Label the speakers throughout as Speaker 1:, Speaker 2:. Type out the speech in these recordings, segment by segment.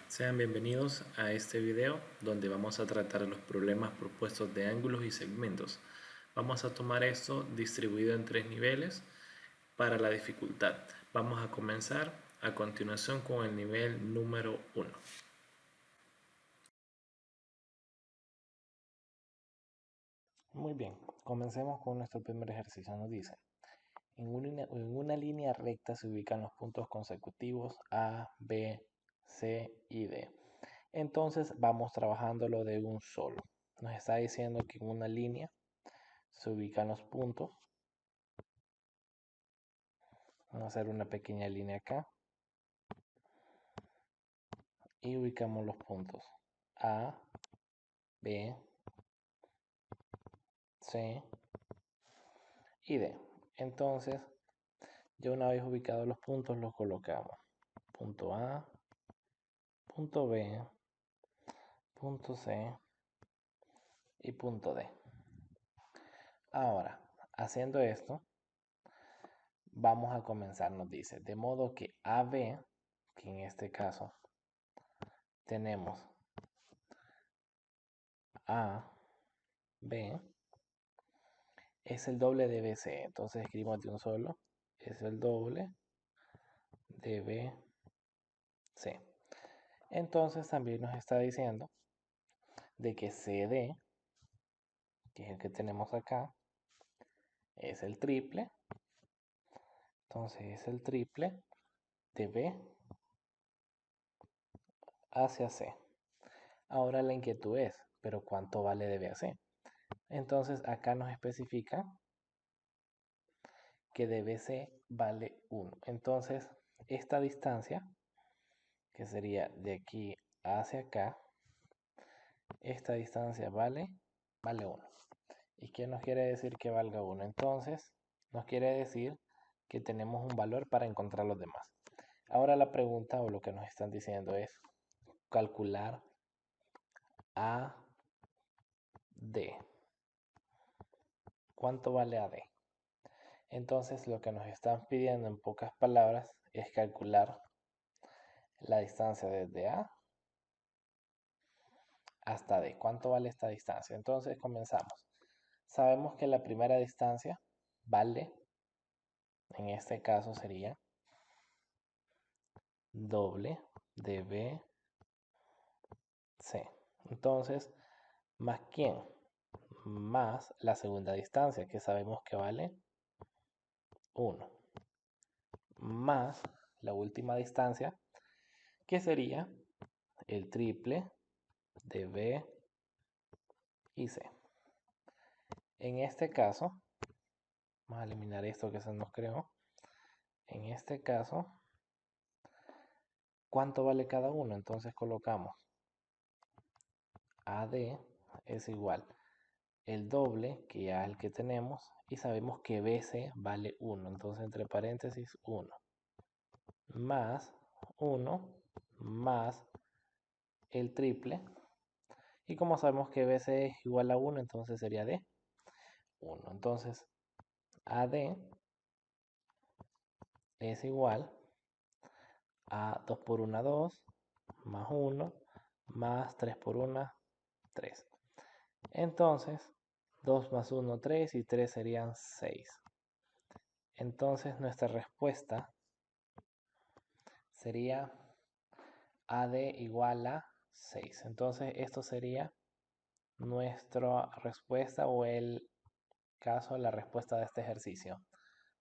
Speaker 1: Sean bienvenidos a este video donde vamos a tratar los problemas propuestos de ángulos y segmentos. Vamos a tomar esto distribuido en 3 niveles para la dificultad. Vamos a comenzar a continuación con el nivel número 1. Muy bien, comencemos con nuestro primer ejercicio. Nos dice, en una línea recta se ubican los puntos consecutivos A, B, C y D. Entonces vamos trabajándolo de un solo. Nos está diciendo que en una línea se ubican los puntos. Vamos a hacer una pequeña línea acá. Y ubicamos los puntos A, B, C y D. Entonces, ya una vez ubicados los puntos, los colocamos. Punto A, punto B, punto C y punto D. Ahora, haciendo esto, vamos a comenzar, nos dice, de modo que AB, que en este caso tenemos A, B, es el doble de BC. Entonces escribimos de un solo, es el doble de BC. Entonces también nos está diciendo de que CD, que es el que tenemos acá, es el triple. Entonces es el triple de B hacia C. Ahora la inquietud es, ¿pero cuánto vale de B a C? Entonces acá nos especifica que de BC vale 1. Entonces esta distancia, que sería de aquí hacia acá, esta distancia vale 1. ¿Y qué nos quiere decir que valga 1? Entonces nos quiere decir que tenemos un valor para encontrar los demás. Ahora la pregunta o lo que nos están diciendo es calcular AD. ¿Cuánto vale AD? Entonces lo que nos están pidiendo en pocas palabras es calcular la distancia desde A hasta D. ¿Cuánto vale esta distancia? Entonces comenzamos. Sabemos que la primera distancia vale, en este caso sería doble de BC. Entonces, ¿más quién? Más la segunda distancia, que sabemos que vale 1. Más la última distancia, que sería el triple de B y C. En este caso, vamos a eliminar esto que se nos creó. En este caso, ¿cuánto vale cada uno? Entonces colocamos AD es igual el doble, que ya es el que tenemos, y sabemos que BC vale 1. Entonces, entre paréntesis, 1. Más 1 más el triple. Y como sabemos que BC es igual a 1, entonces sería D 1. Entonces, AD es igual a 2 por 1, 2, más 1, más 3 por 1, 3. Entonces, 2 más 1, 3 y 3 serían 6. Entonces, nuestra respuesta sería AD igual a 6. Entonces, esto sería nuestra respuesta o el caso, la respuesta de este ejercicio.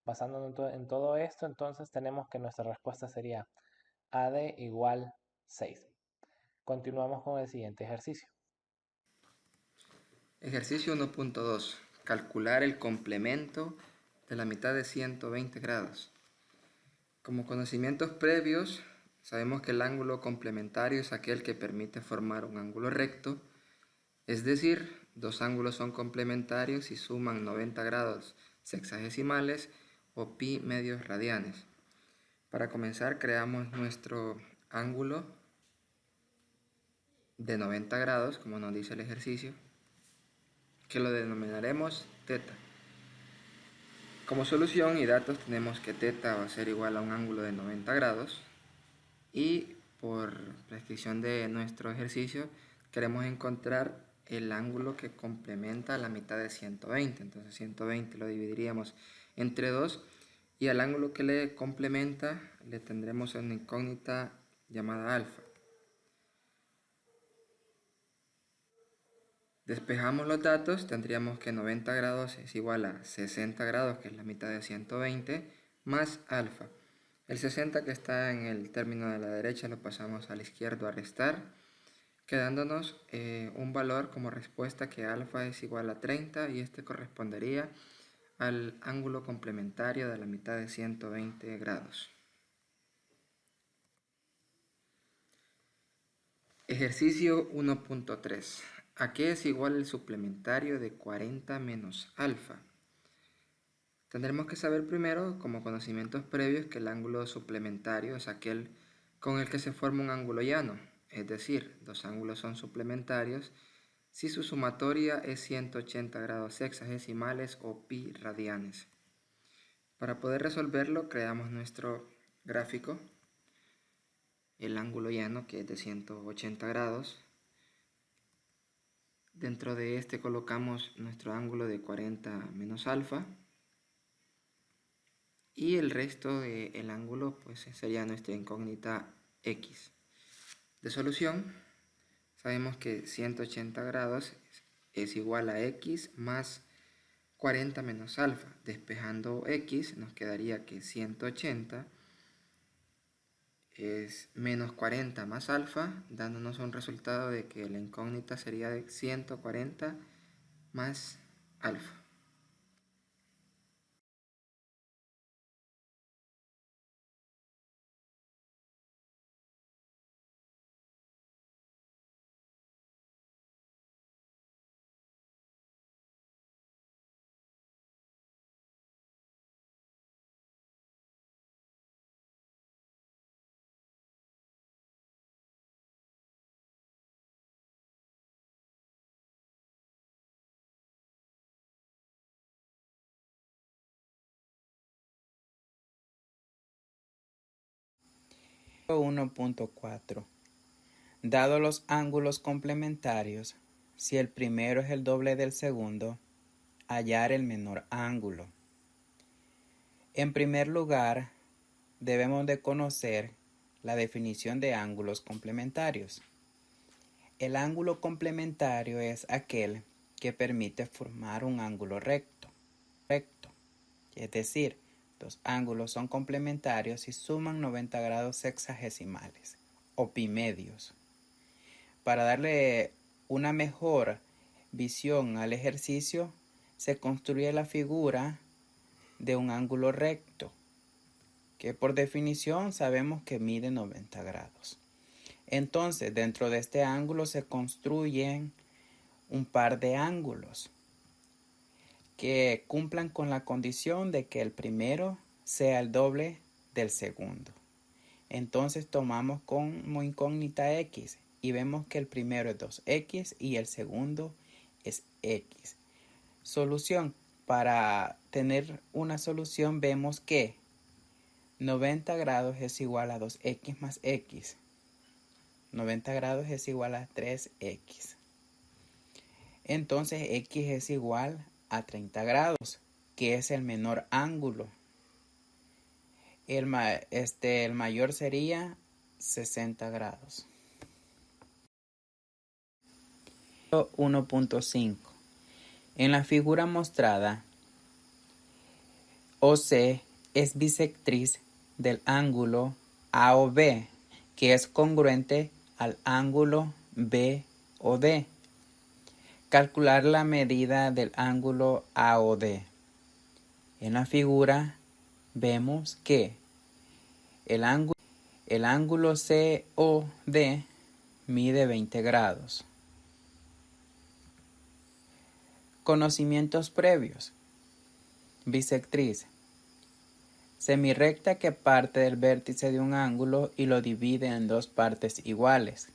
Speaker 1: Basándonos en todo esto, entonces tenemos que nuestra respuesta sería AD igual 6. Continuamos con el siguiente ejercicio.
Speaker 2: Ejercicio 1.2. Calcular el complemento de la mitad de 120 grados. Como conocimientos previos, sabemos que el ángulo complementario es aquel que permite formar un ángulo recto, es decir, dos ángulos son complementarios y suman 90 grados sexagesimales o pi medios radianes. Para comenzar, creamos nuestro ángulo de 90 grados, como nos dice el ejercicio, que lo denominaremos teta. Como solución y datos tenemos que teta va a ser igual a un ángulo de 90 grados y por prescripción de nuestro ejercicio, queremos encontrar el ángulo que complementa a la mitad de 120. Entonces 120 lo dividiríamos entre 2 y al ángulo que le complementa le tendremos una incógnita llamada alfa. Despejamos los datos, tendríamos que 90 grados es igual a 60 grados, que es la mitad de 120, más alfa. El 60 que está en el término de la derecha lo pasamos al izquierdo a restar, quedándonos un valor como respuesta que alfa es igual a 30 y este correspondería al ángulo complementario de la mitad de 120 grados. Ejercicio 1.3. ¿A qué es igual el suplementario de 40 menos alfa? Tendremos que saber primero, como conocimientos previos, que el ángulo suplementario es aquel con el que se forma un ángulo llano, es decir, dos ángulos son suplementarios si su sumatoria es 180 grados sexagesimales o pi radianes. Para poder resolverlo, creamos nuestro gráfico, el ángulo llano que es de 180 grados. Dentro de este colocamos nuestro ángulo de 40 menos alfa. Y el resto del ángulo pues sería nuestra incógnita x. De solución, sabemos que 180 grados es igual a x más 40 menos alfa. Despejando x nos quedaría que 180 es menos 40 más alfa, dándonos un resultado de que la incógnita sería de 140 más alfa.
Speaker 3: Ejercicio 1.4. Dado los ángulos complementarios, si el primero es el doble del segundo, hallar el menor ángulo. En primer lugar, debemos de conocer la definición de ángulos complementarios. El ángulo complementario es aquel que permite formar un ángulo recto. Es decir, los ángulos son complementarios y suman 90 grados sexagesimales o pi medios. Para darle una mejor visión al ejercicio, se construye la figura de un ángulo recto, que por definición sabemos que mide 90 grados. Entonces, dentro de este ángulo se construyen un par de ángulos que cumplan con la condición de que el primero sea el doble del segundo. Entonces tomamos como incógnita x y vemos que el primero es 2x y el segundo es x. Solución. Para tener una solución vemos que 90 grados es igual a 2x más x. 90 grados es igual a 3x. Entonces x es igual a 30 grados, que es el menor ángulo. El mayor sería 60 grados. 1.5. En la figura mostrada, OC es bisectriz del ángulo AOB, que es congruente al ángulo BOD. Calcular la medida del ángulo AOD. En la figura vemos que el ángulo COD mide 20 grados. Conocimientos previos. Bisectriz. Semirrecta que parte del vértice de un ángulo y lo divide en dos partes iguales.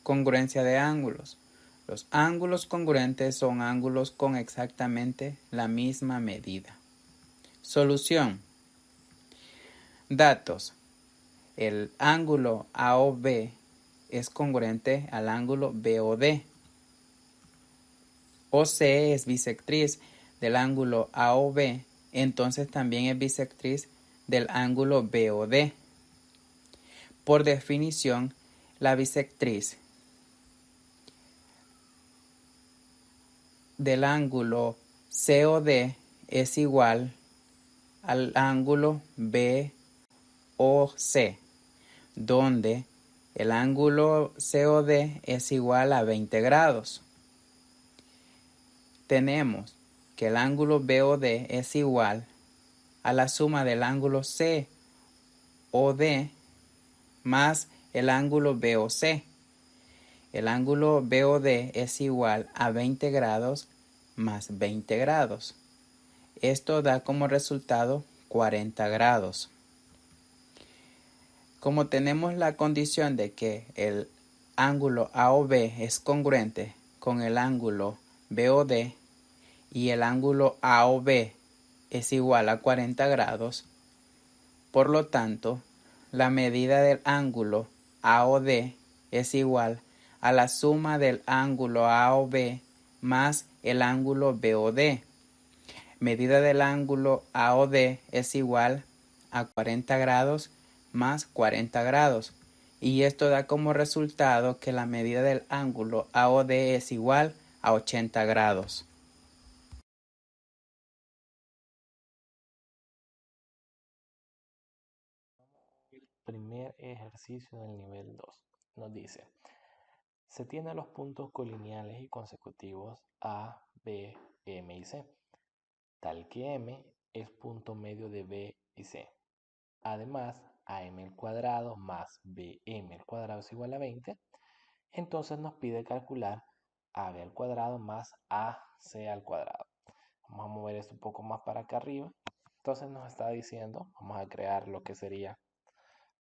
Speaker 3: Congruencia de ángulos. Los ángulos congruentes son ángulos con exactamente la misma medida. Solución. Datos. el ángulo AOB es congruente al ángulo BOD. OC es bisectriz del ángulo AOB, entonces también es bisectriz del ángulo BOD. Por definición, la bisectriz del ángulo COD es igual al ángulo BOC, donde el ángulo COD es igual a 20 grados. Tenemos que el ángulo BOD es igual a la suma del ángulo COD más el ángulo BOC. El ángulo BOD es igual a 20 grados más 20 grados. Esto da como resultado 40 grados. Como tenemos la condición de que el ángulo AOB es congruente con el ángulo BOD y el ángulo AOB es igual a 40 grados, por lo tanto, la medida del ángulo AOD es igual a la suma del ángulo AOB más el ángulo BOD. Medida del ángulo AOD es igual a 40 grados más 40 grados. Y esto da como resultado que la medida del ángulo AOD es igual a 80 grados.
Speaker 1: El primer ejercicio del nivel 2 nos dice, se tienen los puntos colineales y consecutivos A, B, M y C, tal que M es punto medio de B y C. Además, AM al cuadrado más BM al cuadrado es igual a 20. Entonces nos pide calcular AB al cuadrado más AC al cuadrado. Vamos a mover esto un poco más para acá arriba. Entonces nos está diciendo, vamos a crear lo que sería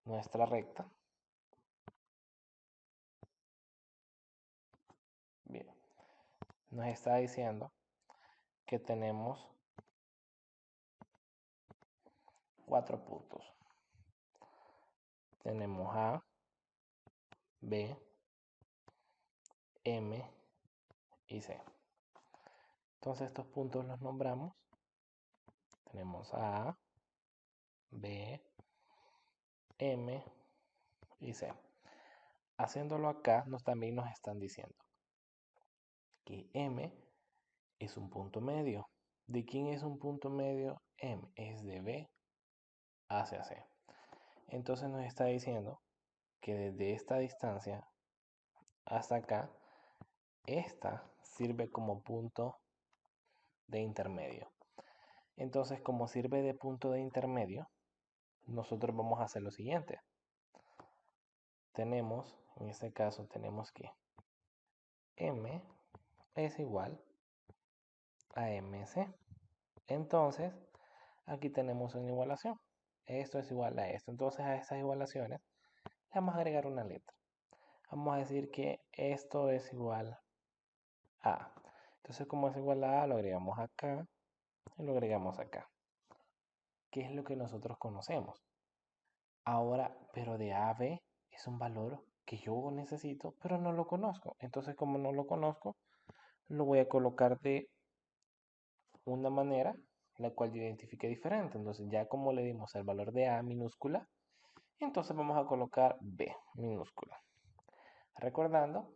Speaker 1: nuestra recta. Bien, nos está diciendo que tenemos 4 puntos. Tenemos A, B, M y C. Entonces estos puntos los nombramos. Tenemos A, B, M y C. Haciéndolo acá, también nos están diciendo que M es un punto medio. ¿De quién es un punto medio? M es de B hacia C. Entonces nos está diciendo que desde esta distancia hasta acá, esta sirve como punto de intermedio. Entonces, como sirve de punto de intermedio, nosotros vamos a hacer lo siguiente. Tenemos, en este caso, tenemos que M es igual a MC. Entonces, aquí tenemos una igualación. Esto es igual a esto. Entonces, a estas igualaciones le vamos a agregar una letra. Vamos a decir que esto es igual a. Entonces, como es igual a, lo agregamos acá y lo agregamos acá. ¿Qué es lo que nosotros conocemos? Ahora, pero de A a B es un valor que yo necesito, pero no lo conozco. Entonces, como no lo conozco, lo voy a colocar de una manera la cual yo identifique diferente. Entonces, ya como le dimos el valor de A minúscula, entonces vamos a colocar B minúscula. Recordando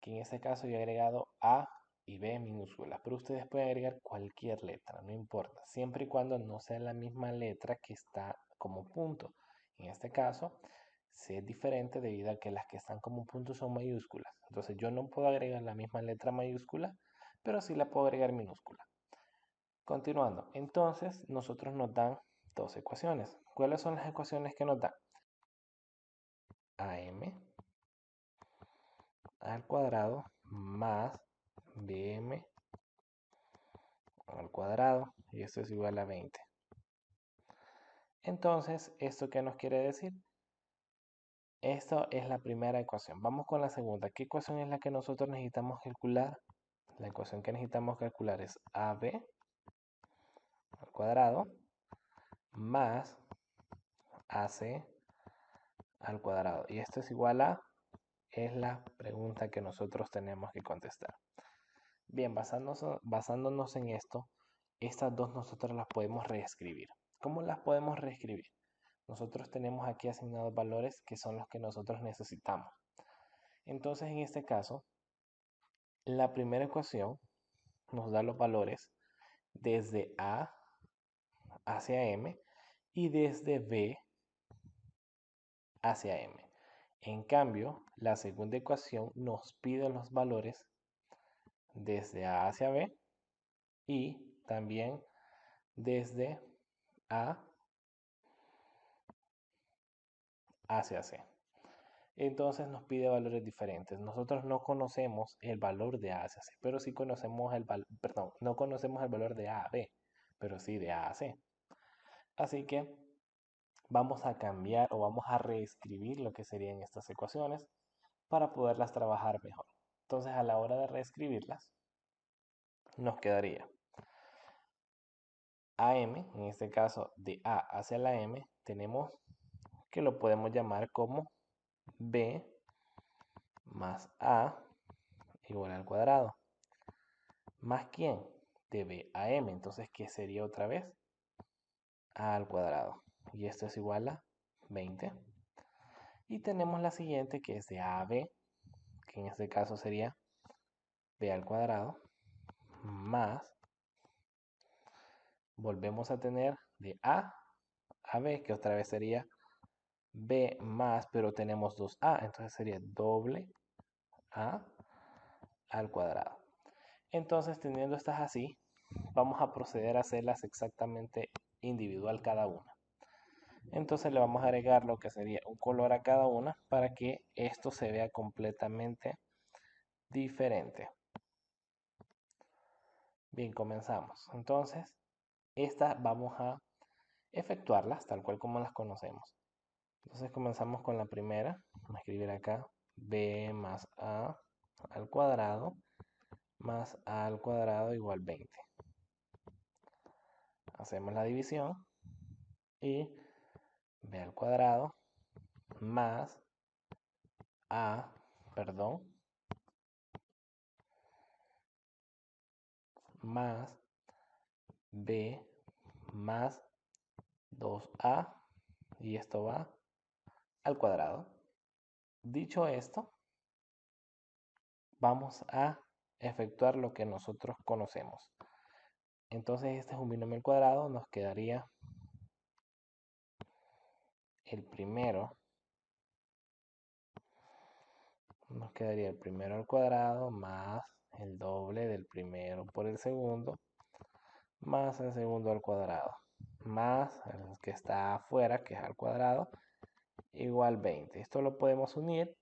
Speaker 1: que en este caso yo he agregado A y B minúsculas, pero ustedes pueden agregar cualquier letra, no importa, siempre y cuando no sea la misma letra que está como punto. En este caso, C es diferente debido a que las que están como punto son mayúsculas. Entonces yo no puedo agregar la misma letra mayúscula, pero sí la puedo agregar minúscula. Continuando, entonces nosotros nos dan dos ecuaciones. ¿Cuáles son las ecuaciones que nos dan? AM al cuadrado más BM al cuadrado, y esto es igual a 20. Entonces, ¿esto qué nos quiere decir? Esto es la primera ecuación. Vamos con la segunda. ¿Qué ecuación es la que nosotros necesitamos calcular? La ecuación que necesitamos calcular es AB al cuadrado más AC al cuadrado. Y esto es igual a, es la pregunta que nosotros tenemos que contestar. Bien, basándonos en esto, estas dos nosotros las podemos reescribir. ¿Cómo las podemos reescribir? Nosotros tenemos aquí asignados valores que son los que nosotros necesitamos. Entonces, en este caso, la primera ecuación nos da los valores desde A hacia M y desde B hacia M. En cambio, la segunda ecuación nos pide los valores desde A hacia B y también desde A hacia C. Entonces nos pide valores diferentes. Nosotros no conocemos el valor de A hacia C, pero sí conocemos no conocemos el valor de A a B, pero sí de A a C. Así que vamos a cambiar o vamos a reescribir lo que serían estas ecuaciones para poderlas trabajar mejor. Entonces, a la hora de reescribirlas, nos quedaría AM, en este caso de A hacia la M, tenemos que lo podemos llamar como B más A igual al cuadrado. ¿Más quién? De B a M. Entonces, ¿qué sería otra vez? A al cuadrado. Y esto es igual a 20. Y tenemos la siguiente que es de A a B, que en este caso sería B al cuadrado, más, volvemos a tener de A a B, que otra vez sería B más, pero tenemos 2A, entonces sería doble A al cuadrado. Entonces, teniendo estas así, vamos a proceder a hacerlas exactamente individual cada una. Entonces le vamos a agregar lo que sería un color a cada una para que esto se vea completamente diferente. Bien, comenzamos. Entonces, estas vamos a efectuarlas tal cual como las conocemos. Entonces comenzamos con la primera. Vamos a escribir acá b más a al cuadrado más a al cuadrado igual 20. Hacemos la división y b al cuadrado más a, perdón, más b más 2a y esto va al cuadrado. Dicho esto, vamos a efectuar lo que nosotros conocemos. Entonces este es un binomio al cuadrado, nos quedaría el primero al cuadrado más el doble del primero por el segundo más el segundo al cuadrado más el que está afuera, que es al cuadrado, igual 20. Esto lo podemos unir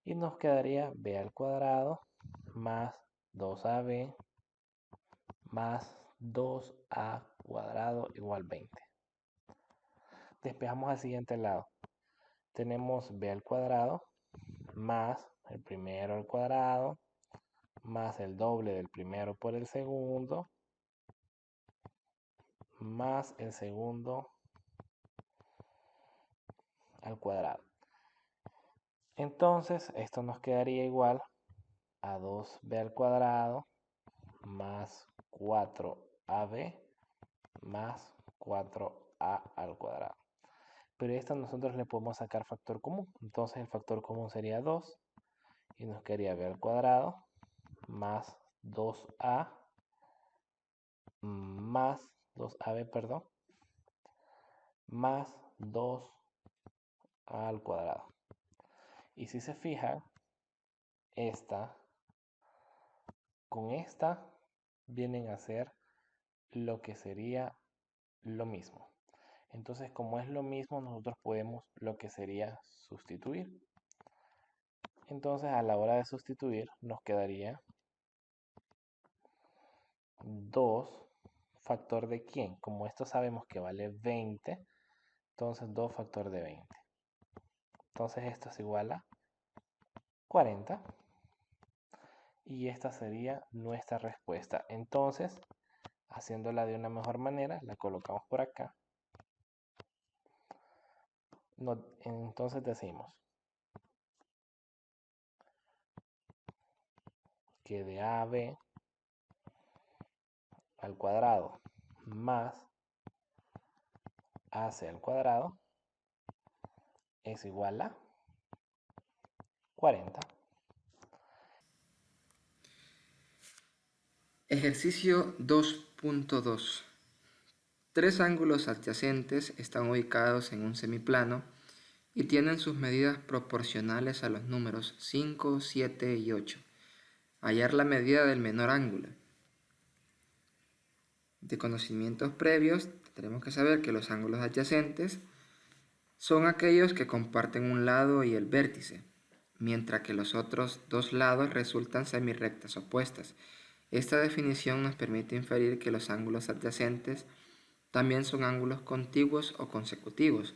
Speaker 1: y nos quedaría b al cuadrado más 2ab más 2a cuadrado igual 20. Despejamos al siguiente lado. Tenemos b al cuadrado más el primero al cuadrado más el doble del primero por el segundo más el segundo al cuadrado. Entonces esto nos quedaría igual a 2b al cuadrado más 4ab más 4a al cuadrado. Pero esto nosotros le podemos sacar factor común. Entonces el factor común sería 2 y nos quedaría b al cuadrado más 2a más 2ab, perdón, más 2a al cuadrado. Y si se fijan, esta con esta vienen a ser lo que sería lo mismo. Entonces, como es lo mismo, nosotros podemos lo que sería sustituir. Entonces, a la hora de sustituir, nos quedaría 2 factor de quién. Como esto sabemos que vale 20, entonces 2 factor de 20. Entonces, esto es igual a 40. Y esta sería nuestra respuesta. Entonces, haciéndola de una mejor manera, la colocamos por acá. Entonces decimos que de AB al cuadrado más AC al cuadrado es igual a 40.
Speaker 2: Ejercicio 2.2. Tres ángulos adyacentes están ubicados en un semiplano y tienen sus medidas proporcionales a los números 5, 7 y 8. Hallar la medida del menor ángulo. De conocimientos previos, tenemos que saber que los ángulos adyacentes son aquellos que comparten un lado y el vértice, mientras que los otros dos lados resultan semirrectas opuestas. Esta definición nos permite inferir que los ángulos adyacentes también son ángulos contiguos o consecutivos,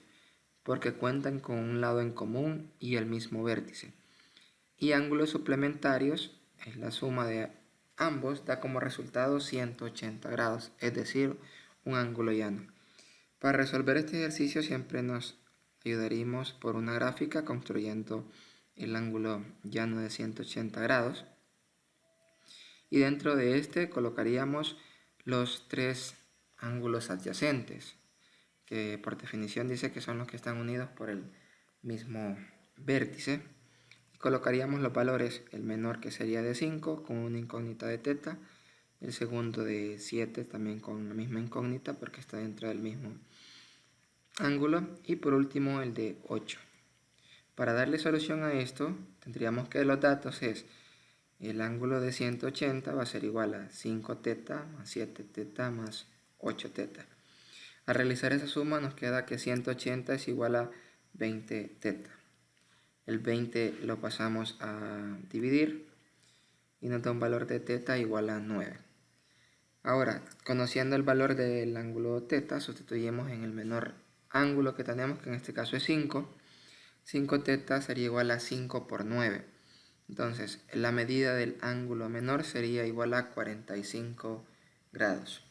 Speaker 2: porque cuentan con un lado en común y el mismo vértice. Y ángulos suplementarios es la suma de ambos, da como resultado 180 grados, es decir, un ángulo llano. Para resolver este ejercicio siempre nos ayudaríamos por una gráfica construyendo el ángulo llano de 180 grados. Y dentro de este colocaríamos los tres ángulos adyacentes, que por definición dice que son los que están unidos por el mismo vértice. Y colocaríamos los valores, el menor que sería de 5 con una incógnita de teta, el segundo de 7 también con la misma incógnita porque está dentro del mismo ángulo, y por último el de 8. Para darle solución a esto tendríamos que los datos es el ángulo de 180 va a ser igual a 5 teta más 7 teta más 8 teta. Al realizar esa suma nos queda que 180 es igual a 20 teta. El 20 lo pasamos a dividir y nos da un valor de teta igual a 9. Ahora, conociendo el valor del ángulo teta, sustituimos en el menor ángulo que tenemos, que en este caso es 5. 5 teta sería igual a 5 por 9. Entonces, la medida del ángulo menor sería igual a 45 grados.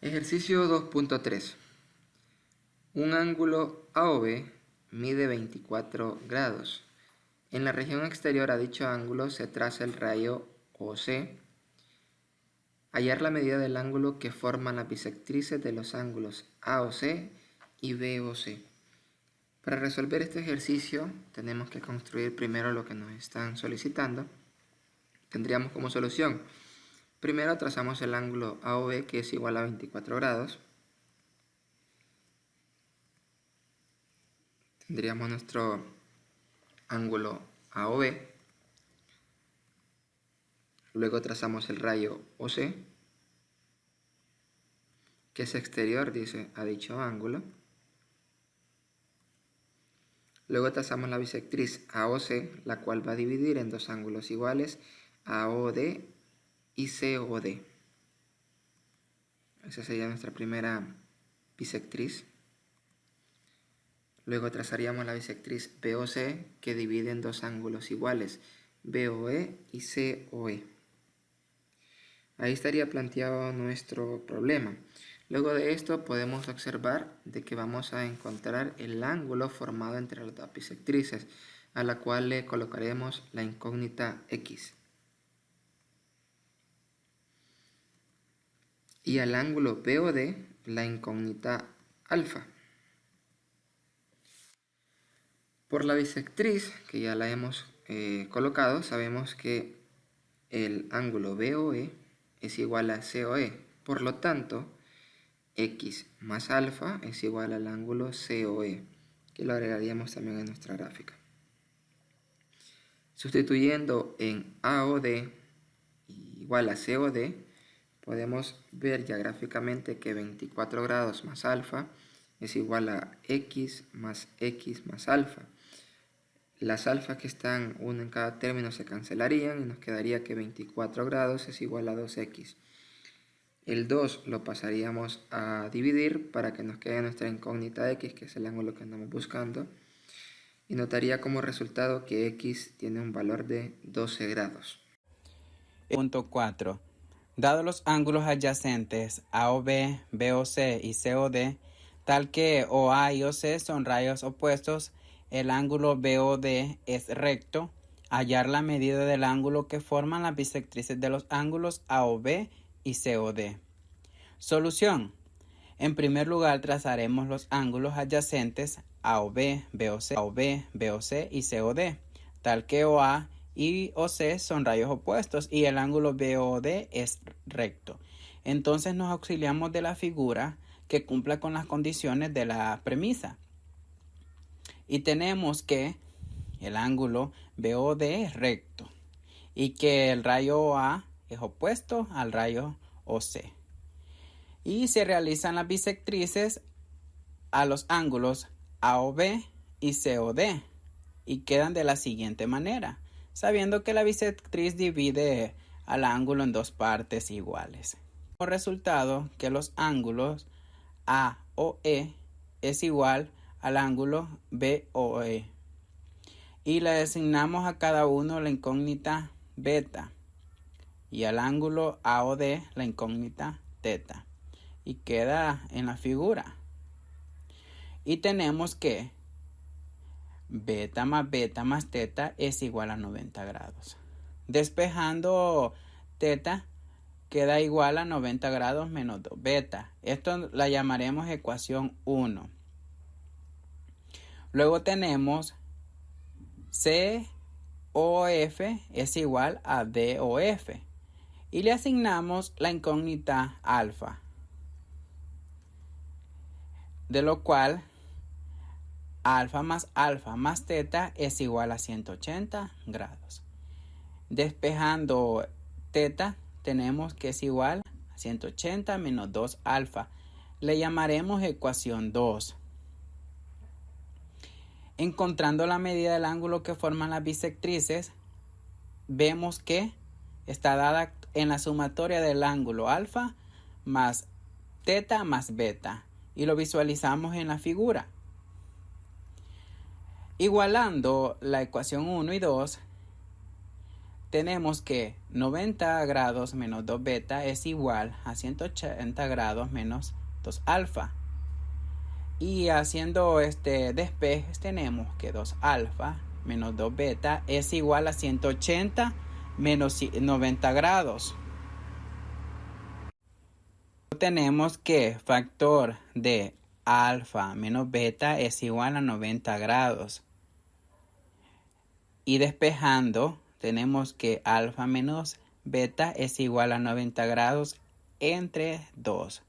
Speaker 2: Ejercicio 2.3. Un ángulo AOB mide 24 grados. En la región exterior a dicho ángulo se traza el rayo OC. Hallar la medida del ángulo que forman las bisectrices de los ángulos AOC y BOC. Para resolver este ejercicio tenemos que construir primero lo que nos están solicitando. Tendríamos como solución, primero trazamos el ángulo AOB que es igual a 24 grados. Tendríamos nuestro ángulo AOB. Luego trazamos el rayo OC, que es exterior, dice, a dicho ángulo. Luego trazamos la bisectriz AOC, la cual va a dividir en dos ángulos iguales, AOD y COD. Esa sería nuestra primera bisectriz. Luego trazaríamos la bisectriz BOC, que divide en dos ángulos iguales, BOE y COE. Ahí estaría planteado nuestro problema. Luego de esto podemos observar de que vamos a encontrar el ángulo formado entre las dos bisectrices, a la cual le colocaremos la incógnita X. Y al ángulo BOD la incógnita alfa. Por la bisectriz, que ya la hemos colocado, sabemos que el ángulo BOE es igual a COE. Por lo tanto, X más alfa es igual al ángulo COE, que lo agregaríamos también en nuestra gráfica. Sustituyendo en AOD igual a COD, podemos ver ya gráficamente que 24 grados más alfa es igual a X más alfa. Las alfas que están una en cada término se cancelarían y nos quedaría que 24 grados es igual a 2x. El 2 lo pasaríamos a dividir para que nos quede nuestra incógnita x, que es el ángulo que andamos buscando. Y notaría como resultado que x tiene un valor de 12 grados.
Speaker 3: Punto 4. Dados los ángulos adyacentes AOB, BOC y COD, tal que OA y OC son rayos opuestos, el ángulo BOD es recto, hallar la medida del ángulo que forman las bisectrices de los ángulos AOB y COD. Solución. En primer lugar, trazaremos los ángulos adyacentes AOB, BOC y COD, tal que OA y OC son rayos opuestos y el ángulo BOD es recto. Entonces nos auxiliamos de la figura que cumpla con las condiciones de la premisa. Y tenemos que el ángulo BOD es recto y que el rayo OA es opuesto al rayo OC. Y se realizan las bisectrices a los ángulos AOB y COD y quedan de la siguiente manera, sabiendo que la bisectriz divide al ángulo en dos partes iguales. Como resultado que los ángulos AOE es igual al ángulo BOE y le designamos a cada uno la incógnita beta y al ángulo AOD la incógnita teta y queda en la figura. Y tenemos que beta más teta es igual a 90 grados. Despejando teta queda igual a 90 grados menos 2 beta. Esto la llamaremos ecuación 1. Luego tenemos COF es igual a DOF y le asignamos la incógnita alfa, de lo cual alfa más teta es igual a 180 grados. Despejando teta tenemos que es igual a 180 menos 2 alfa. Le llamaremos ecuación 2. Encontrando la medida del ángulo que forman las bisectrices, vemos que está dada en la sumatoria del ángulo alfa más teta más beta y lo visualizamos en la figura. Igualando la ecuación 1 y 2, tenemos que 90 grados menos 2 beta es igual a 180 grados menos 2 alfa. Y haciendo este despeje tenemos que 2 alfa menos 2 beta es igual a 180 menos 90 grados. Tenemos que factor de alfa menos beta es igual a 90 grados. Y despejando tenemos que alfa menos beta es igual a 90 grados entre 2.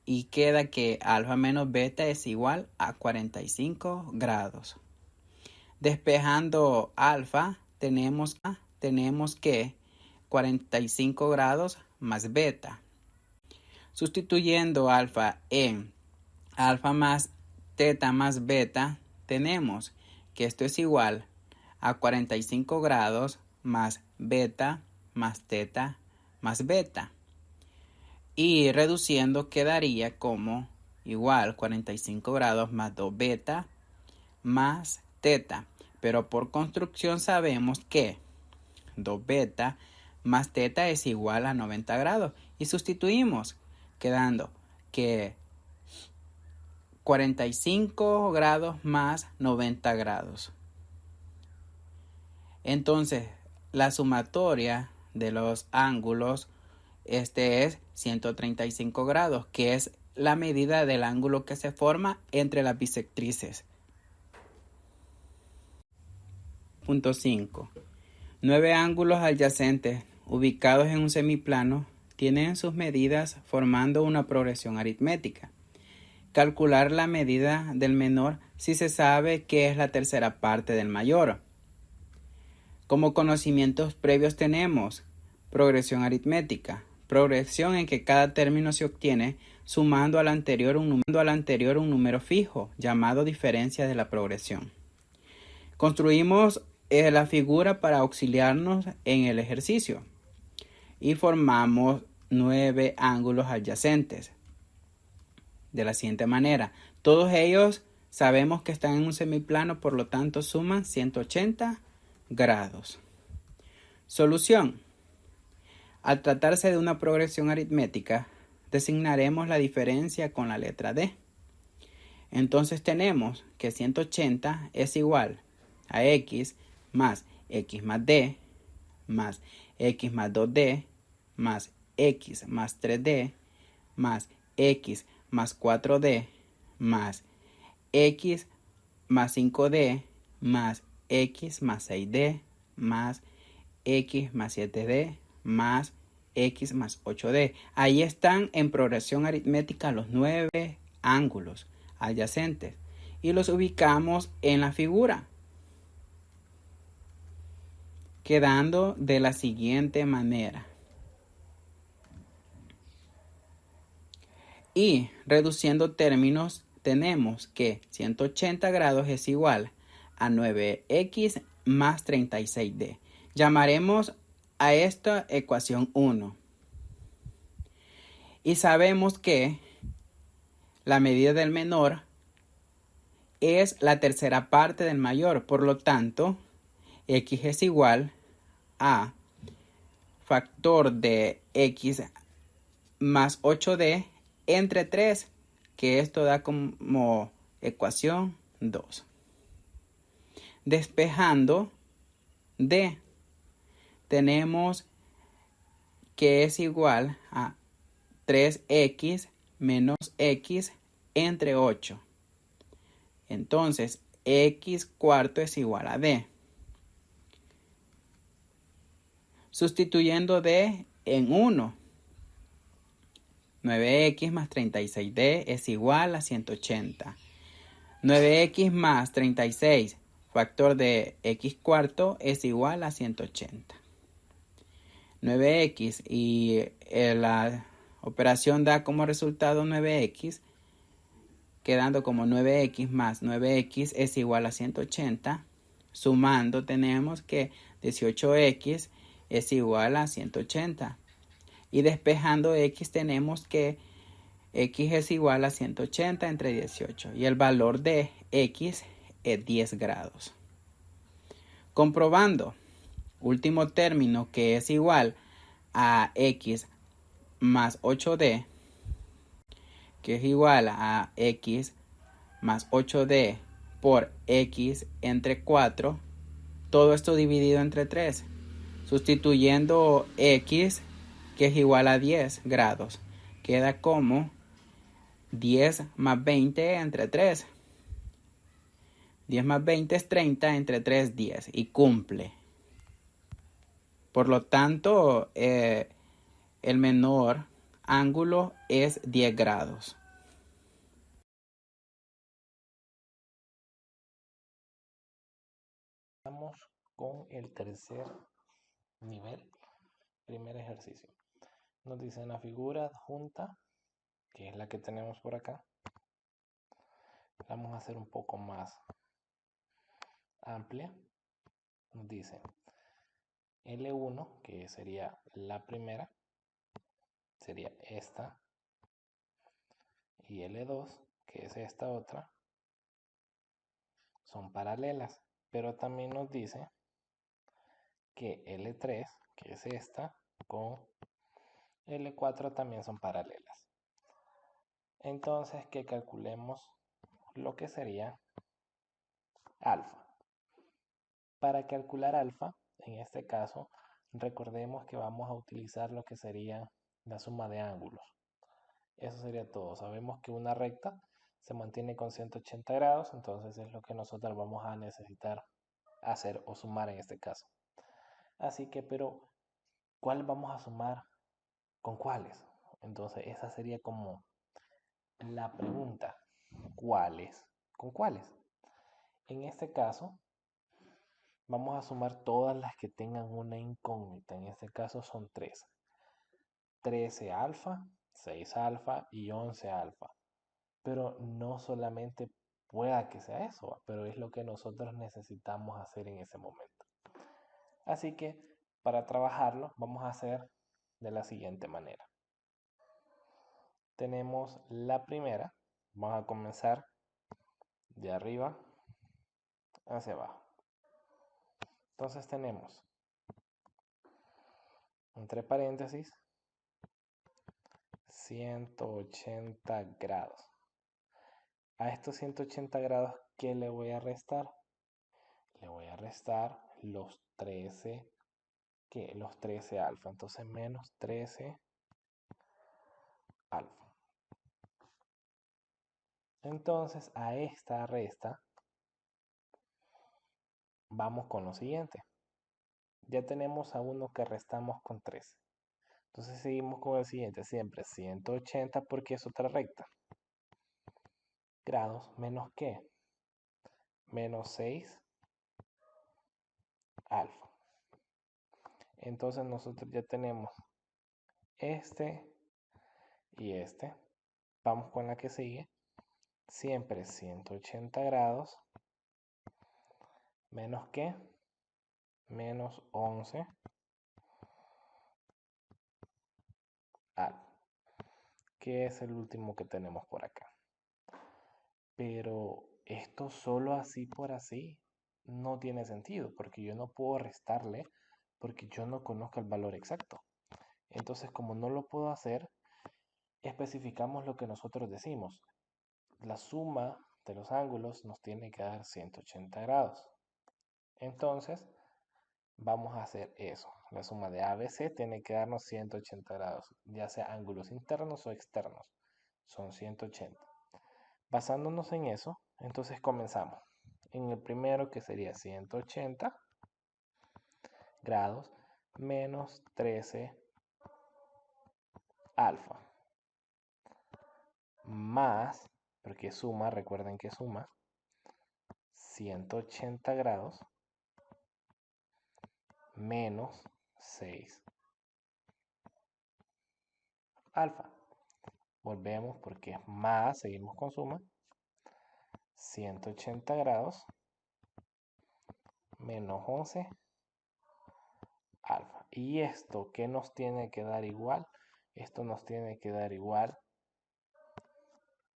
Speaker 3: Y queda que alfa menos beta es igual a 45 grados. Despejando alfa tenemos que 45 grados más beta. Sustituyendo alfa en alfa más teta más beta, tenemos que esto es igual a 45 grados más beta más teta más beta. Y reduciendo quedaría como igual 45 grados más 2 beta más teta. Pero por construcción sabemos que 2 beta más teta es igual a 90 grados. Y sustituimos quedando que 45 grados más 90 grados. Entonces, la sumatoria de los ángulos es 135 grados, que es la medida del ángulo que se forma entre las bisectrices. Punto 5. 9 ángulos adyacentes ubicados en un semiplano tienen sus medidas formando una progresión aritmética. Calcular la medida del menor si se sabe que es la tercera parte del mayor. Como conocimientos previos tenemos progresión aritmética, progresión en que cada término se obtiene sumando al anterior un número fijo, llamado diferencia de la progresión. Construimos la figura para auxiliarnos en el ejercicio y formamos 9 ángulos adyacentes. De la siguiente manera, todos ellos sabemos que están en un semiplano, por lo tanto suman 180 grados. Solución. Al tratarse de una progresión aritmética, designaremos la diferencia con la letra D. Entonces tenemos que 180 es igual a x más d más x más 2d más x más 3d más x más 4d más x más 5d más x más 6d más x más 7d más x más 8d. Ahí están en progresión aritmética los 9 ángulos adyacentes y los ubicamos en la figura, quedando de la siguiente manera. Y reduciendo términos, tenemos que 180 grados es igual a 9x más 36d. Llamaremos a esta ecuación 1. Y sabemos que la medida del menor es la tercera parte del mayor. Por lo tanto, x es igual a factor de x más 8d entre 3, que esto da como ecuación 2. Despejando d, tenemos que es igual a 3x menos x entre 8. Entonces, x cuarto es igual a d. Sustituyendo d en 1, 9x más 36d es igual a 180. 9x más 36, factor de x cuarto, es igual a 180. 9x y la operación da como resultado 9x, quedando como 9x más 9x es igual a 180. Sumando tenemos que 18x es igual a 180. Y despejando x tenemos que x es igual a 180 entre 18. Y el valor de x es 10 grados. Comprobando, último término que es igual a x más 8d, que es igual a x más 8d por x entre 4, todo esto dividido entre 3, sustituyendo x, que es igual a 10 grados, queda como 10 más 20 entre 3. 10 más 20 es 30, entre 3, 10, y cumple. Por lo tanto, el menor ángulo es 10 grados.
Speaker 1: Vamos con el tercer nivel, primer ejercicio. Nos dice en la figura adjunta, que es la que tenemos por acá, la vamos a hacer un poco más amplia. Nos dice L1, que sería la primera, sería esta, y L2, que es esta otra, son paralelas, pero también nos dice que L3, que es esta, con L4 también son paralelas. Entonces, que calculemos lo que sería alfa. Para calcular alfa, en este caso, recordemos que vamos a utilizar lo que sería la suma de ángulos. Eso sería todo. Sabemos que una recta se mantiene con 180 grados, entonces es lo que nosotros vamos a necesitar hacer o sumar en este caso. Así que, pero, ¿cuál vamos a sumar con cuáles? Entonces, esa sería como la pregunta. ¿Cuáles con cuáles? En este caso, vamos a sumar todas las que tengan una incógnita. En este caso son 3. 13 alfa, 6 alfa y 11 alfa. Pero no solamente pueda que sea eso, pero es lo que nosotros necesitamos hacer en ese momento. Así que para trabajarlo vamos a hacer de la siguiente manera. Tenemos la primera, vamos a comenzar de arriba hacia abajo. Entonces tenemos entre paréntesis, 180 grados. A estos 180 grados, ¿qué le voy a restar? Le voy a restar los 13, ¿qué? Los 13 alfa. Entonces menos 13 alfa. Entonces a esta resta vamos con lo siguiente. Ya tenemos a uno que restamos con 13. Entonces seguimos con el siguiente, siempre 180 porque es otra recta. Grados menos ¿qué? Menos 6 alfa. Entonces nosotros ya tenemos este y este. Vamos con la que sigue. Siempre 180 grados menos ¿qué? Menos 11 alfa, que es el último que tenemos por acá. Pero esto solo así por así no tiene sentido, porque yo no puedo restarle porque yo no conozco el valor exacto. Entonces, como no lo puedo hacer, especificamos lo que nosotros decimos. La suma de los ángulos nos tiene que dar 180 grados. Entonces, vamos a hacer eso. La suma de ABC tiene que darnos 180 grados, ya sea ángulos internos o externos. Son 180. Basándonos en eso, entonces comenzamos. En el primero, que sería 180 grados menos 13 alfa, más, porque suma, recuerden que suma, 180 grados menos 6 alfa. Volvemos porque es más, seguimos con suma, 180 grados menos 11 alfa. ¿Y esto qué nos tiene que dar igual? Esto nos tiene que dar igual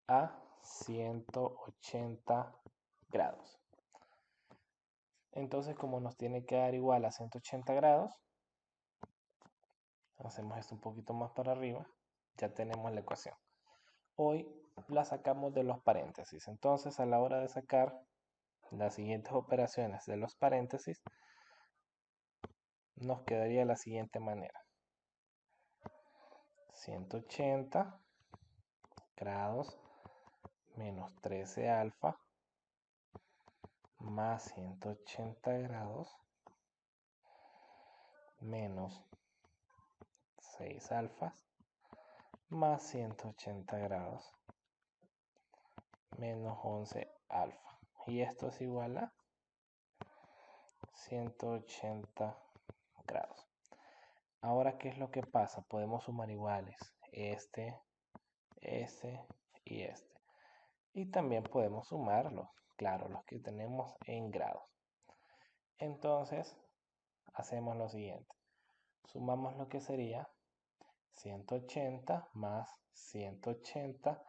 Speaker 1: a 180 grados. Entonces, como nos tiene que dar igual a 180 grados, hacemos esto un poquito más para arriba, ya tenemos la ecuación. Hoy la sacamos de los paréntesis. Entonces, a la hora de sacar las siguientes operaciones de los paréntesis, nos quedaría de la siguiente manera. 180 grados menos 13 alfa más 180 grados menos 6 alfas más 180 grados menos 11 alfa. Y esto es igual a 180 grados. Ahora, ¿qué es lo que pasa? Podemos sumar iguales. Este y este. Y también podemos sumarlos, claro, los que tenemos en grados. Entonces, hacemos lo siguiente. Sumamos lo que sería 180 más 180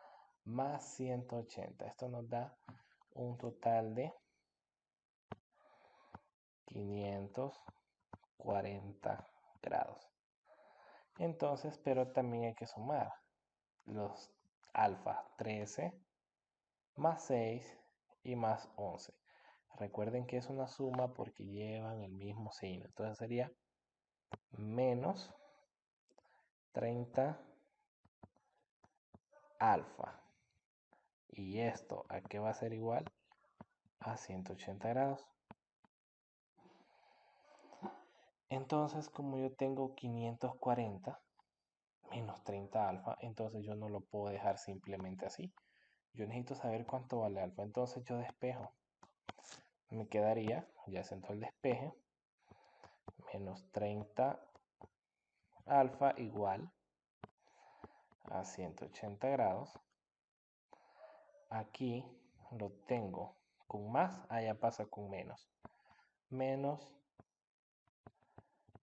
Speaker 1: más 180. Esto nos da un total de 540 grados. Entonces, pero también hay que sumar los alfa 13 más 6 y más 11. Recuerden que es una suma porque llevan el mismo signo. Entonces sería menos 30 alfa. ¿Y esto a qué va a ser igual? A 180 grados. Entonces, como yo tengo 540 menos 30 alfa, entonces yo no lo puedo dejar simplemente así. Yo necesito saber cuánto vale alfa. Entonces yo despejo. Me quedaría, ya sentó el despeje, menos 30 alfa igual a 180 grados. Aquí lo tengo con más, allá pasa con menos. Menos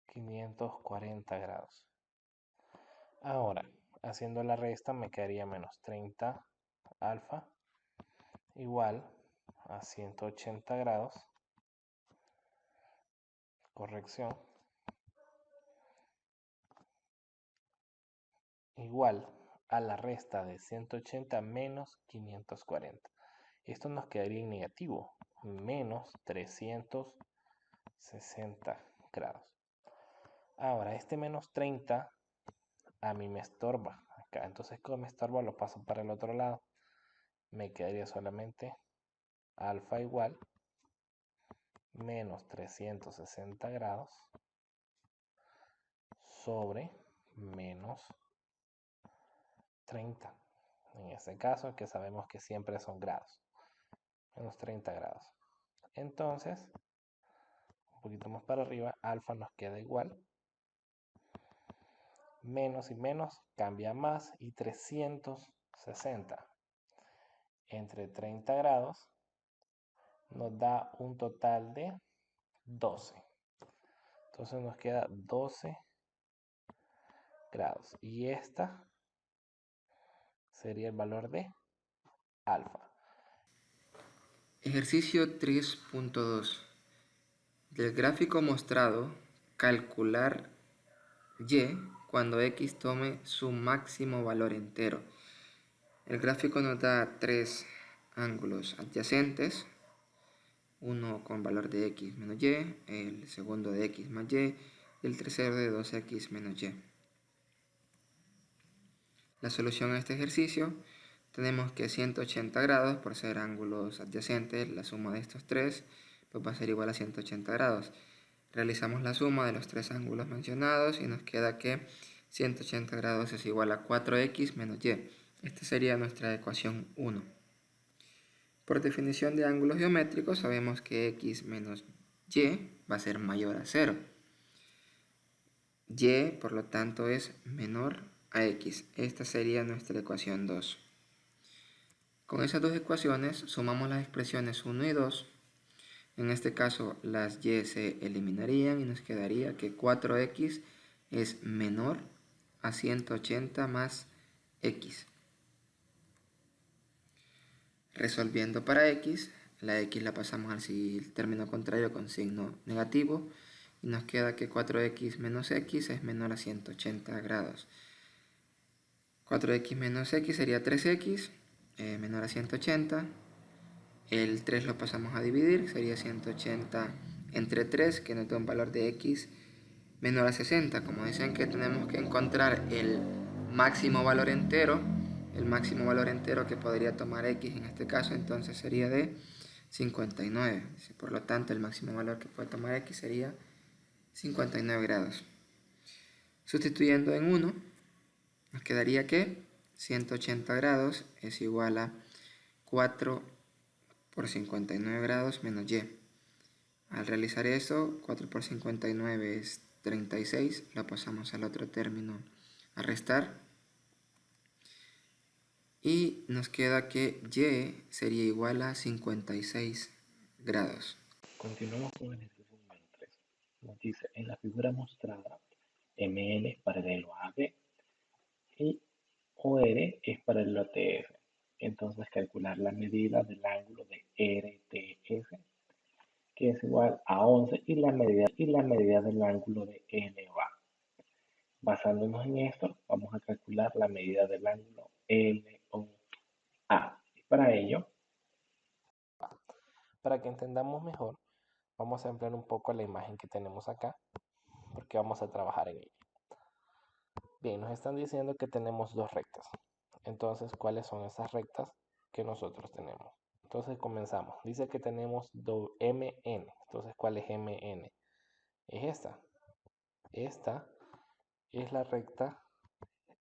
Speaker 1: 540 grados. Ahora, haciendo la resta me quedaría menos 30 alfa igual a 180 grados. Corrección. igual a la resta de 180 menos 540. Esto nos quedaría en negativo, menos 360 grados. Ahora, este menos 30 a mí me estorba acá. Entonces, como me estorba, lo paso para el otro lado. Me quedaría solamente alfa igual menos 360 grados sobre menos 30. En este caso, que sabemos que siempre son grados. Menos 30 grados. Entonces, un poquito más para arriba, alfa nos queda igual. Menos y menos cambia más y 360 entre 30 grados nos da un total de 12. Entonces nos queda 12 grados. Y esta sería el valor de alfa.
Speaker 2: Ejercicio 3.2. Del gráfico mostrado, calcular y cuando x tome su máximo valor entero. El gráfico nos da tres ángulos adyacentes, uno con valor de x menos y, el segundo de x más y el tercero de 2x menos y. La solución a este ejercicio, tenemos que 180 grados, por ser ángulos adyacentes, la suma de estos tres pues va a ser igual a 180 grados. Realizamos la suma de los tres ángulos mencionados y nos queda que 180 grados es igual a 4x menos y. Esta sería nuestra ecuación 1. Por definición de ángulos geométricos sabemos que x menos y va a ser mayor a 0. Y, por lo tanto, es menor a x. Esta sería nuestra ecuación 2. Con esas dos ecuaciones sumamos las expresiones 1 y 2. En este caso las y se eliminarían y nos quedaría que 4x es menor a 180 más x. Resolviendo para x, la x la pasamos al término contrario con signo negativo y nos queda que 4x menos x es menor a 180 grados. 4x menos x sería 3x, menor a 180. El 3 lo pasamos a dividir, sería 180 entre 3, que nos da un valor de x menor a 60. Como dicen que tenemos que encontrar el máximo valor entero que podría tomar x en este caso, entonces sería de 59. Por lo tanto, el máximo valor que puede tomar x sería 59 grados. Sustituyendo en 1, nos quedaría que 180 grados es igual a 4 por 59 grados menos y. Al realizar eso, 4 por 59 es 36, lo pasamos al otro término a restar. Y nos queda que y sería igual a 56 grados.
Speaker 1: Continuamos con el ejercicio número 3. Nos dice, en la figura mostrada, MN es paralelo a AB y OR es paralelo a TF. Entonces calcular la medida del ángulo de RTS, que es igual a 11, y la medida del ángulo de LOA. Basándonos en esto, vamos a calcular la medida del ángulo LOA. Y para ello, para que entendamos mejor, vamos a ampliar un poco la imagen que tenemos acá, porque vamos a trabajar en ella. Bien, nos están diciendo que tenemos dos rectas. Entonces, ¿cuáles son esas rectas que nosotros tenemos? Entonces, comenzamos. Dice que tenemos MN. Entonces, ¿cuál es MN? Es esta. Esta es la recta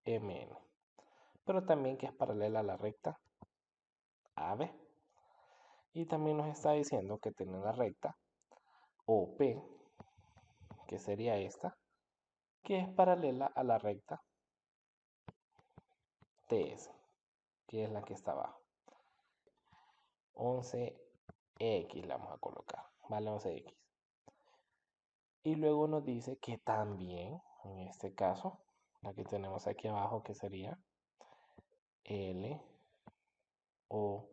Speaker 1: MN. Pero también que es paralela a la recta AB. Y también nos está diciendo que tiene la recta OP, que sería esta, que es paralela a la recta TS, que es la que está abajo. 11x la vamos a colocar, vale 11x. Y luego nos dice que también, en este caso, la que tenemos aquí abajo, que sería L, O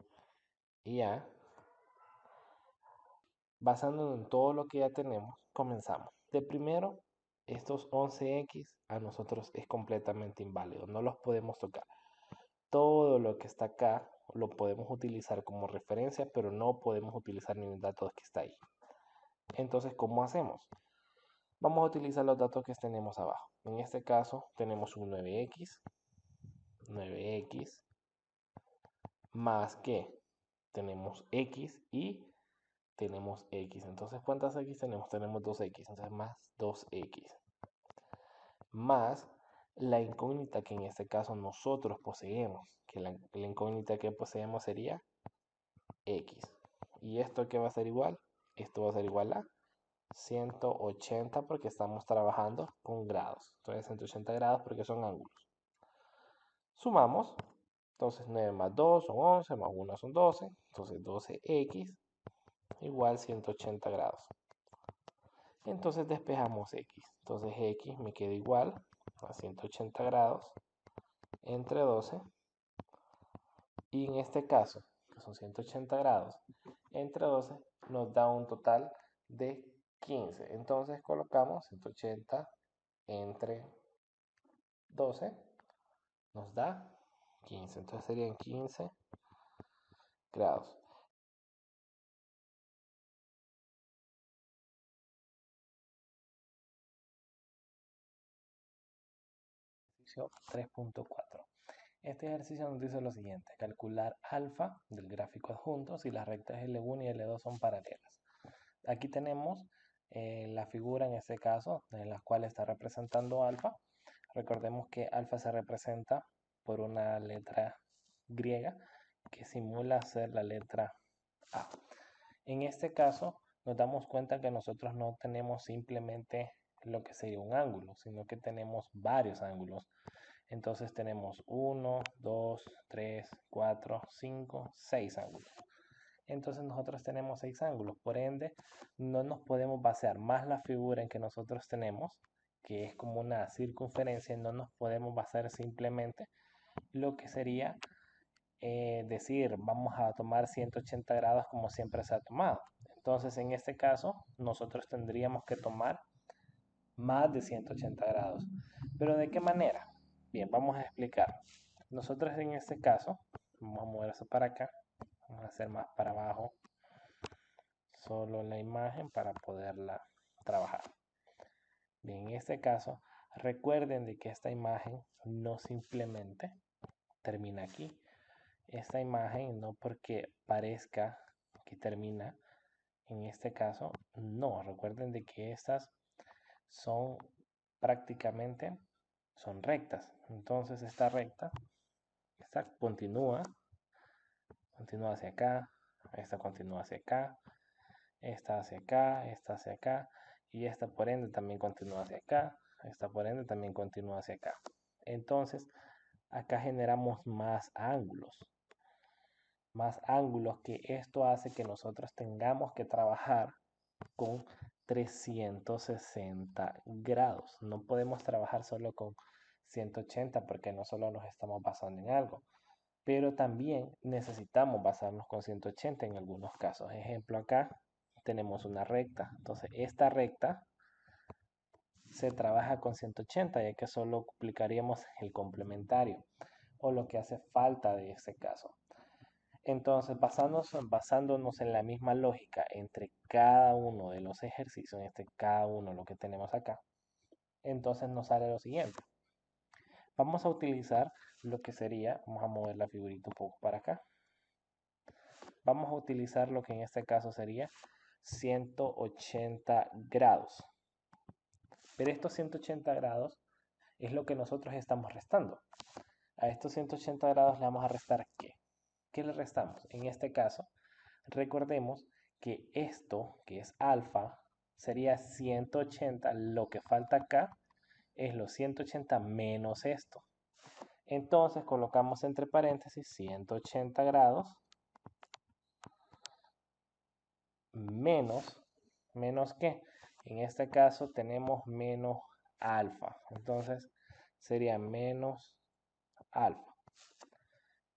Speaker 1: y A. Basándonos en todo lo que ya tenemos, comenzamos. De primero, estos 11x a nosotros es completamente inválido, no los podemos tocar. Todo lo que está acá lo podemos utilizar como referencia, pero no podemos utilizar ningún dato que está ahí. Entonces, ¿cómo hacemos? Vamos a utilizar los datos que tenemos abajo. En este caso tenemos un 9x más que tenemos x y tenemos x. Entonces, ¿cuántas x tenemos? Tenemos 2x, entonces más 2x. Más la incógnita que en este caso nosotros poseemos, que la incógnita que poseemos sería x. ¿Y esto qué va a ser igual? Esto va a ser igual a 180 porque estamos trabajando con grados. Entonces 180 grados porque son ángulos. Sumamos. Entonces 9 más 2 son 11, más 1 son 12. Entonces 12x igual 180 grados. Entonces despejamos x. Entonces x me queda igual a 180 grados entre 12. Y en este caso, que son 180 grados entre 12, nos da un total de 15. Entonces colocamos 180 entre 12, nos da 15. Entonces serían 15 grados. Ejercicio 3.4. Este ejercicio nos dice lo siguiente: calcular alfa del gráfico adjunto si las rectas L1 y L2 son paralelas. Aquí tenemos la figura en este caso en la cual está representando alfa. Recordemos que alfa se representa por una letra griega que simula ser la letra A. En este caso nos damos cuenta que nosotros no tenemos simplemente lo que sería un ángulo, sino que tenemos varios ángulos. Entonces tenemos 1, 2, 3, 4, 5, 6 ángulos. Entonces nosotros tenemos 6 ángulos, por ende no nos podemos basear más la figura en que nosotros tenemos, que es como una circunferencia, no nos podemos basar simplemente lo que sería decir vamos a tomar 180 grados como siempre se ha tomado. Entonces en este caso nosotros tendríamos que tomar más de 180 grados. ¿Pero de qué manera? Bien, vamos a explicar. Nosotros en este caso, vamos a mover eso para acá, vamos a hacer más para abajo solo la imagen para poderla trabajar. Bien, en este caso, recuerden de que esta imagen no simplemente termina aquí. Esta imagen no porque parezca que termina en este caso, no. Recuerden de que estas son prácticamente son rectas. Entonces esta recta, esta continúa hacia acá, esta continúa hacia acá, esta hacia acá, esta hacia acá, y esta por ende también continúa hacia acá, esta por ende también continúa hacia acá. Entonces, acá generamos más ángulos que esto hace que nosotros tengamos que trabajar con 360 grados. No podemos trabajar solo con 180 porque no solo nos estamos basando en algo, pero también necesitamos basarnos con 180 en algunos casos. Ejemplo, acá tenemos una recta. Entonces, esta recta se trabaja con 180, ya que solo aplicaríamos el complementario o lo que hace falta de este caso. Entonces, basándonos en la misma lógica entre cada uno de los ejercicios, entre cada uno lo que tenemos acá, entonces nos sale lo siguiente. Vamos a utilizar lo que sería, vamos a mover la figurita un poco para acá. Vamos a utilizar lo que en este caso sería 180 grados. Pero estos 180 grados es lo que nosotros estamos restando. A estos 180 grados le vamos a restar ¿qué? ¿Qué le restamos? En este caso, recordemos que esto, que es alfa, sería 180. Lo que falta acá es los 180 menos esto. Entonces colocamos entre paréntesis 180 grados menos ¿qué? En este caso tenemos menos alfa. Entonces sería menos alfa.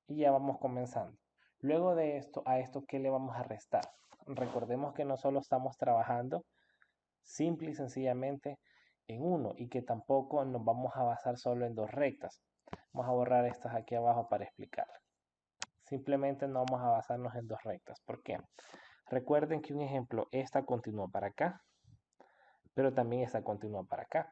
Speaker 1: Y ya vamos comenzando. Luego de esto, a esto, ¿qué le vamos a restar? Recordemos que no solo estamos trabajando simple y sencillamente en 1 y que tampoco nos vamos a basar solo en dos rectas. Vamos a borrar estas aquí abajo para explicar. Simplemente no vamos a basarnos en dos rectas. ¿Por qué? Recuerden que un ejemplo, esta continúa para acá, pero también esta continúa para acá.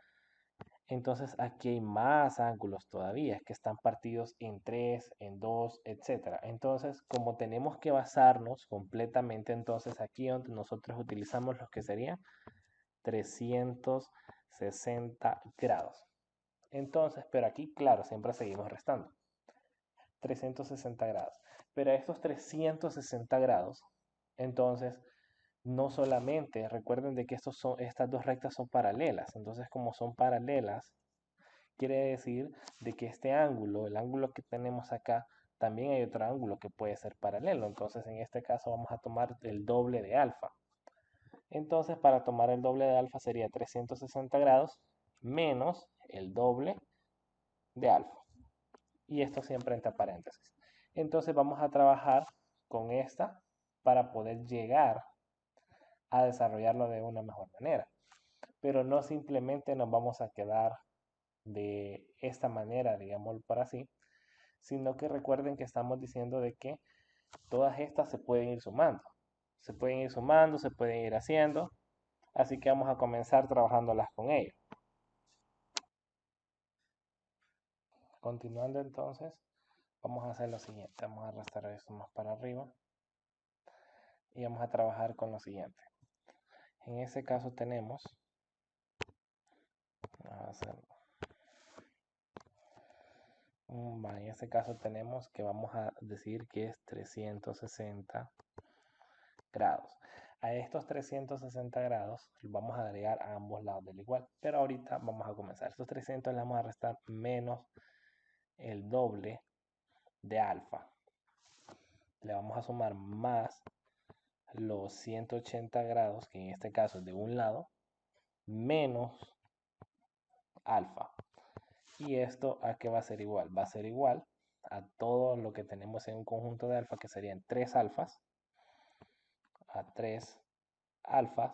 Speaker 1: Entonces aquí hay más ángulos todavía, que están partidos en 3, en 2, etc. Entonces, como tenemos que basarnos completamente, entonces aquí donde nosotros utilizamos los que serían 360 grados. Entonces, pero aquí, claro, siempre seguimos restando. 360 grados. Pero a estos 360 grados, entonces, no solamente, recuerden de que estas dos rectas son paralelas. Entonces, como son paralelas, quiere decir de que este ángulo, el ángulo que tenemos acá, también hay otro ángulo que puede ser paralelo. Entonces, en este caso vamos a tomar el doble de alfa. Entonces, para tomar el doble de alfa sería 360 grados menos el doble de alfa. Y esto siempre entre paréntesis. Entonces, vamos a trabajar con esta para poder llegar a desarrollarlo de una mejor manera. Pero no simplemente nos vamos a quedar de esta manera, digámoslo por así, sino que recuerden que estamos diciendo de que todas estas se pueden ir sumando. Se pueden ir sumando, se pueden ir haciendo. Así que vamos a comenzar trabajándolas con ello. Continuando entonces, vamos a hacer lo siguiente. Vamos a arrastrar esto más para arriba. Y vamos a trabajar con lo siguiente. En ese caso tenemos... Vamos a hacerlo. En este caso tenemos que vamos a decir que es 360 grados. A estos 360 grados vamos a agregar a ambos lados del igual. Pero ahorita vamos a comenzar. Estos 300 le vamos a restar menos el doble de alfa. Le vamos a sumar más los 180 grados, que en este caso es de un lado, menos alfa. Y esto a qué va a ser igual? Va a ser igual a todo lo que tenemos en un conjunto de alfa, que serían 3 alfas, a 3 alfas,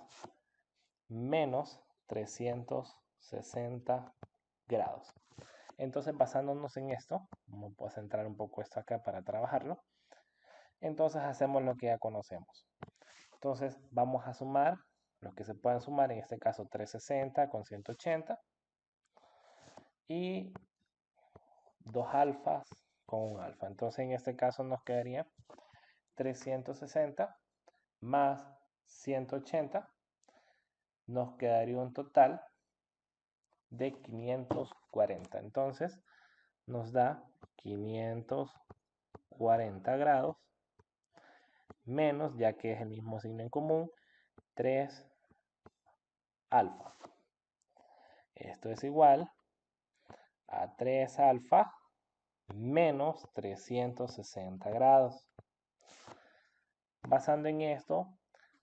Speaker 1: menos 360 grados. Entonces, basándonos en esto, vamos a centrar un poco esto acá para trabajarlo. Entonces, hacemos lo que ya conocemos. Entonces, vamos a sumar los que se puedan sumar, en este caso 360 con 180 y 2 alfas con un alfa. Entonces, en este caso nos quedaría 360 más 180, nos quedaría un total de 540. Entonces, nos da 540 grados menos, ya que es el mismo signo en común, 3 alfa. Esto es igual a 3 alfa menos 360 grados. Basando en esto,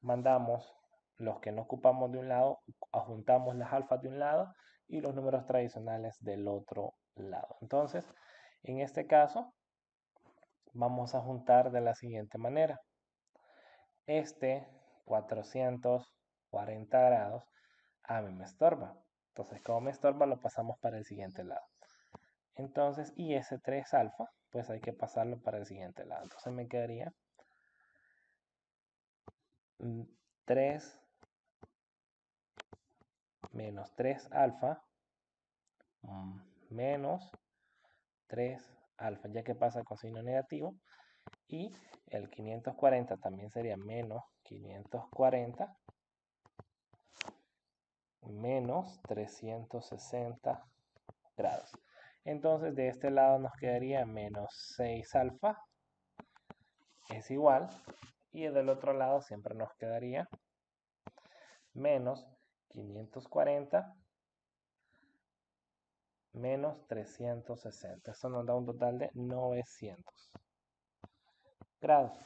Speaker 1: mandamos los que no ocupamos de un lado, adjuntamos las alfas de un lado y los números tradicionales del otro lado. Entonces, en este caso, vamos a juntar de la siguiente manera. Este 440 grados a mí me estorba. Entonces, como me estorba, lo pasamos para el siguiente lado. Entonces, y ese 3 alfa, pues hay que pasarlo para el siguiente lado. Entonces me quedaría 3 menos 3 alfa menos 3 alfa, ya que pasa con signo negativo. Y el 540 también sería menos 540 menos 360 grados. Entonces de este lado nos quedaría menos 6 alfa es igual. Y del otro lado siempre nos quedaría menos 540 menos 360. Esto nos da un total de 900 grados.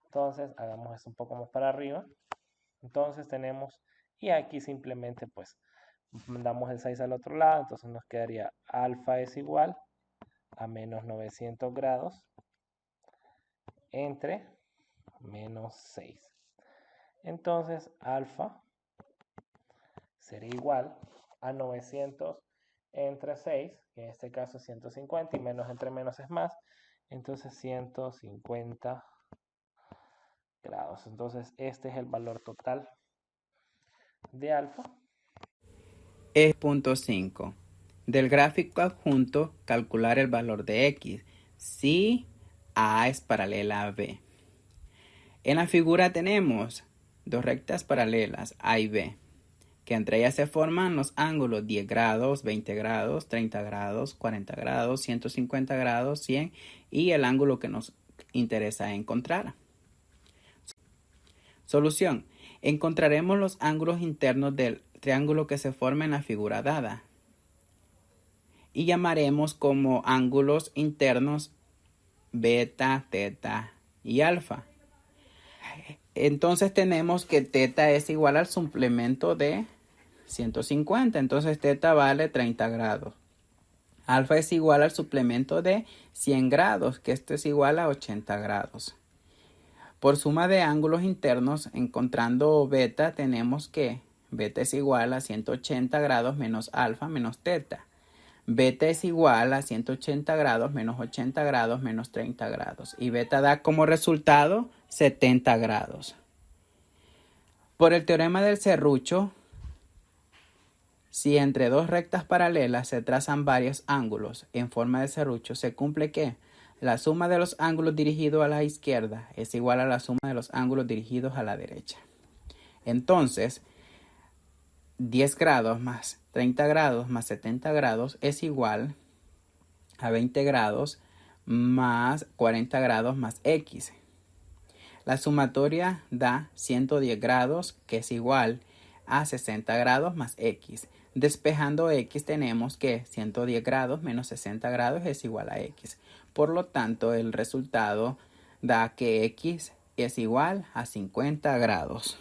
Speaker 1: Entonces hagamos esto un poco más para arriba. Entonces tenemos, y aquí simplemente pues mandamos el 6 al otro lado. Entonces nos quedaría alfa es igual a menos 900 grados entre menos 6. Entonces alfa será igual a 900 entre 6, que en este caso es 150, y menos entre menos es más, entonces 150 grados. Entonces este es el valor total de alfa.
Speaker 3: Es punto 5. Del gráfico adjunto, calcular el valor de x si A es paralela a B. En la figura tenemos dos rectas paralelas A y B, que entre ellas se forman los ángulos 10 grados, 20 grados, 30 grados, 40 grados, 150 grados, 100 y el ángulo que nos interesa encontrar. Solución. Encontraremos los ángulos internos del triángulo que se forma en la figura dada y llamaremos como ángulos internos beta, teta y alfa. Entonces tenemos que teta es igual al suplemento de 150, entonces teta vale 30 grados. Alfa es igual al suplemento de 100 grados, que esto es igual a 80 grados. Por suma de ángulos internos, encontrando beta, tenemos que beta es igual a 180 grados menos alfa menos teta. Beta es igual a 180 grados menos 80 grados menos 30 grados. Y beta da como resultado 70 grados. Por el teorema del serrucho, si entre dos rectas paralelas se trazan varios ángulos en forma de serrucho, se cumple que la suma de los ángulos dirigidos a la izquierda es igual a la suma de los ángulos dirigidos a la derecha. Entonces, 10 grados más 30 grados más 70 grados es igual a 20 grados más 40 grados más x. La sumatoria da 110 grados, que es igual a 60 grados más x. Despejando x tenemos que 110 grados menos 60 grados es igual a x. Por lo tanto, el resultado da que x es igual a 50 grados.